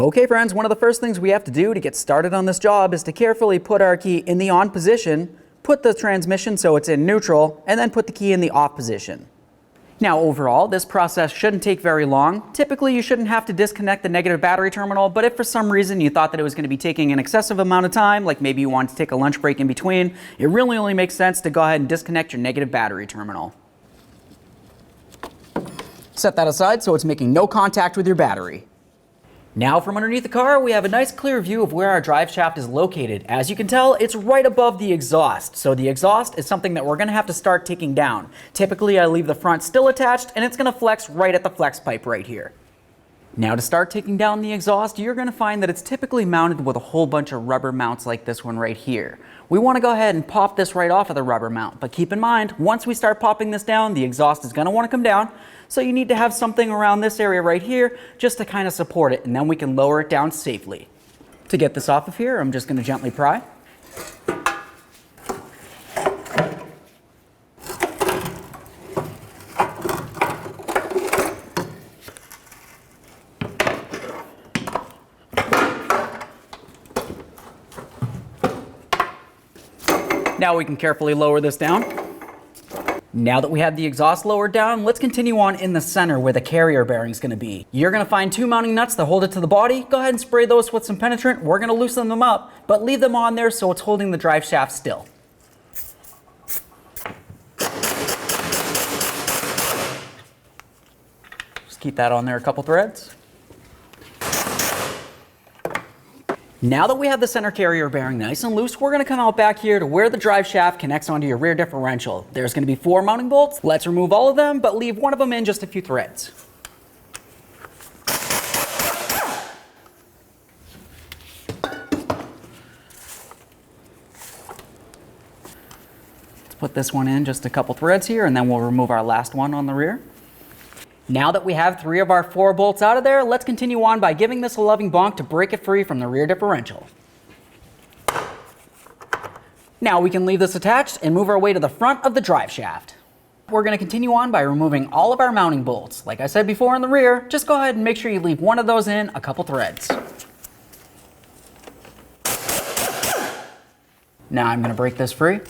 Okay friends, one of the first things we have to do to get started on this job is to carefully put our key in the on position, put the transmission so it's in neutral, and then put the key in the off position. Now overall, this process shouldn't take very long. Typically you shouldn't have to disconnect the negative battery terminal, but if for some reason you thought that it was going to be taking an excessive amount of time, like maybe you wanted to take a lunch break in between, it really only makes sense to go ahead and disconnect your negative battery terminal. Set that aside so it's making no contact with your battery. Now from underneath the car, we have a nice clear view of where our drive shaft is located. As you can tell, it's right above the exhaust. So the exhaust is something that we're going to have to start taking down. Typically, I leave the front still attached, and it's going to flex right at the flex pipe right here. Now to start taking down the exhaust, you're going to find that it's typically mounted with a whole bunch of rubber mounts like this one right here. We want to go ahead and pop this right off of the rubber mount, but keep in mind, once we start popping this down, the exhaust is going to want to come down. So you need to have something around this area right here just to kind of support it, and then we can lower it down safely. To get this off of here, I'm just going to gently pry. Now we can carefully lower this down. Now that we have the exhaust lowered down, let's continue on in the center where the carrier bearing is going to be. You're going to find two mounting nuts that hold it to the body. Go ahead and spray those with some penetrant. We're going to loosen them up, but leave them on there so it's holding the drive shaft still. Just keep that on there a couple threads. Now that we have the center carrier bearing nice and loose, we're going to come out back here to where the drive shaft connects onto your rear differential. There's going to be 4 mounting bolts. Let's remove all of them, but leave one of them in just a few threads. Let's put this one in just a couple threads here, and then we'll remove our last one on the rear. Now that we have 3 of our 4 bolts out of there, let's continue on by giving this a loving bonk to break it free from the rear differential. Now we can leave this attached and move our way to the front of the drive shaft. We're going to continue on by removing all of our mounting bolts. Like I said before in the rear, just go ahead and make sure you leave one of those in a couple threads. Now I'm going to break this free.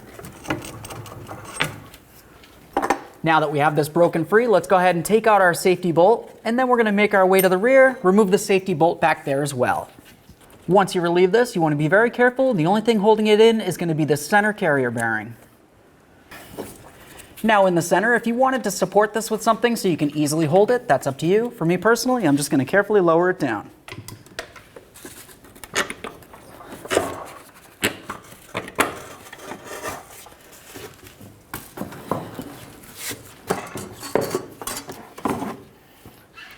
Now that we have this broken free, let's go ahead and take out our safety bolt, and then we're going to make our way to the rear, remove the safety bolt back there as well. Once you relieve this, you want to be very careful. The only thing holding it in is going to be the center carrier bearing. Now in the center, if you wanted to support this with something so you can easily hold it, that's up to you. For me personally, I'm just going to carefully lower it down.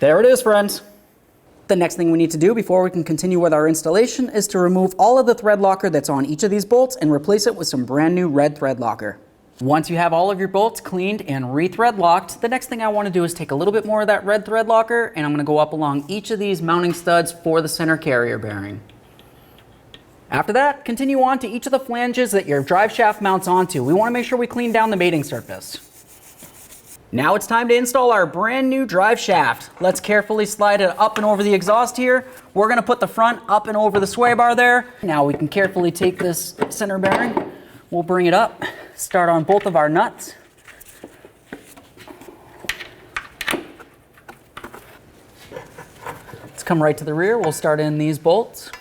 There it is, friends. The next thing we need to do before we can continue with our installation is to remove all of the thread locker that's on each of these bolts and replace it with some brand new red thread locker. Once you have all of your bolts cleaned and re-thread locked, the next thing I want to do is take a little bit more of that red thread locker, and I'm going to go up along each of these mounting studs for the center carrier bearing. After that, continue on to each of the flanges that your drive shaft mounts onto. We want to make sure we clean down the mating surface. Now it's time to install our brand new drive shaft. Let's carefully slide it up and over the exhaust here. We're going to put the front up and over the sway bar there. Now we can carefully take this center bearing. We'll bring it up, start on both of our nuts. Let's come right to the rear. We'll start in these bolts.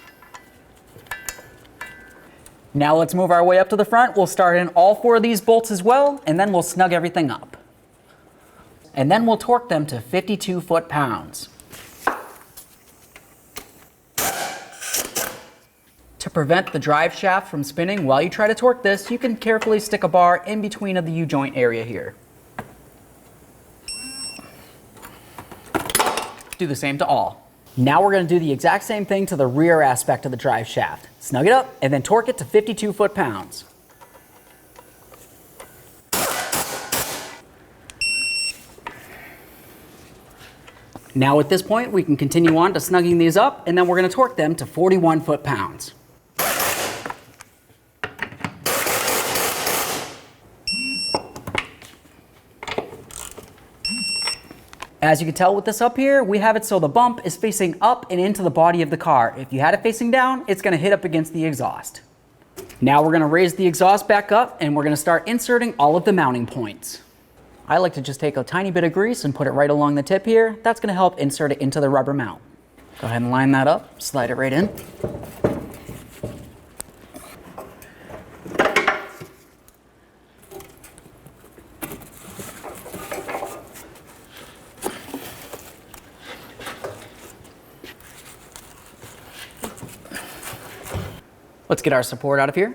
Now let's move our way up to the front. We'll start in all 4 of these bolts as well, and then we'll snug everything up. And then we'll torque them to 52 foot-pounds. To prevent the drive shaft from spinning while you try to torque this, you can carefully stick a bar in between of the U-joint area here. Do the same to all. Now we're going to do the exact same thing to the rear aspect of the drive shaft. Snug it up and then torque it to 52 foot-pounds. Now at this point, we can continue on to snugging these up, and then we're going to torque them to 41 foot-pounds. As you can tell with this up here, we have it so the bump is facing up and into the body of the car. If you had it facing down, it's going to hit up against the exhaust. Now we're going to raise the exhaust back up and we're going to start inserting all of the mounting points. I like to just take a tiny bit of grease and put it right along the tip here. That's going to help insert it into the rubber mount. Go ahead and line that up, slide it right in. Let's get our support out of here.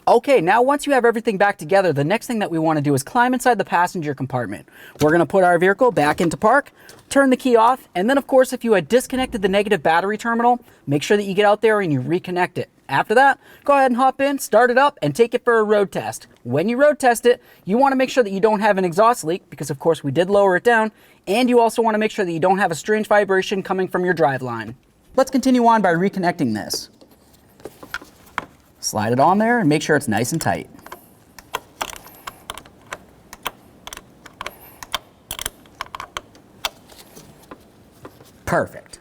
Okay, now once you have everything back together, the next thing that we want to do is climb inside the passenger compartment. We're going to put our vehicle back into park, turn the key off, and then of course if you had disconnected the negative battery terminal, make sure that you get out there and you reconnect it. After that, go ahead and hop in, start it up, and take it for a road test. When you road test it, you want to make sure that you don't have an exhaust leak, because of course we did lower it down, and you also want to make sure that you don't have a strange vibration coming from your drive line. Let's continue on by reconnecting this. Slide it on there and make sure it's nice and tight. Perfect.